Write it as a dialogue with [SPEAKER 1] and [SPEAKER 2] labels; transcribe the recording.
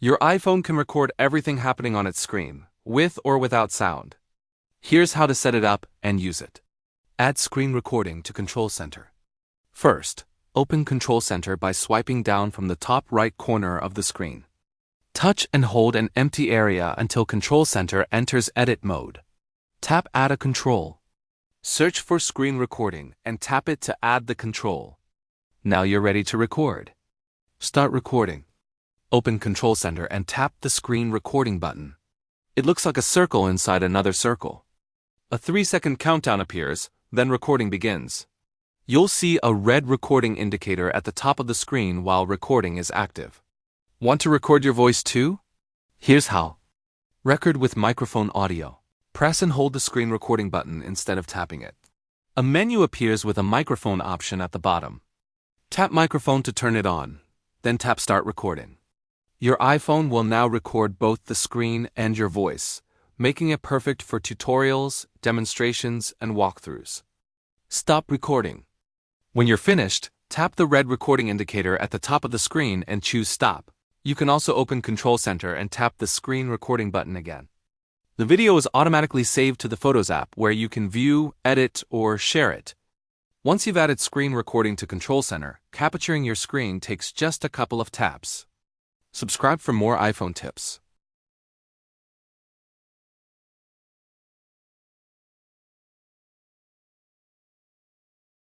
[SPEAKER 1] Your iPhone can record everything happening on its screen, with or without sound. Here's how to set it up and use it. Add screen recording to Control Center. First, open Control Center by swiping down from the top right corner of the screen. Touch and hold an empty area until Control Center enters edit mode. Tap Add a control. Search for screen recording and tap it to add the control. Now you're ready to record. Start recording. Open Control Center and tap the screen recording button. It looks like a circle inside another circle. A 3-second countdown appears, then recording begins. You'll see a red recording indicator at the top of the screen while recording is active. Want to record your voice too? Here's how. Record with microphone audio. Press and hold the screen recording button instead of tapping it. A menu appears with a microphone option at the bottom. Tap microphone to turn it on, then tap Start Recording. Your iPhone will now record both the screen and your voice, making it perfect for tutorials, demonstrations, and walkthroughs. Stop recording. When you're finished, tap the red recording indicator at the top of the screen and choose Stop. You can also open Control Center and tap the screen recording button again. The video is automatically saved to the Photos app where you can view, edit, or share it. Once you've added screen recording to Control Center, capturing your screen takes just a couple of taps. Subscribe for more iPhone tips.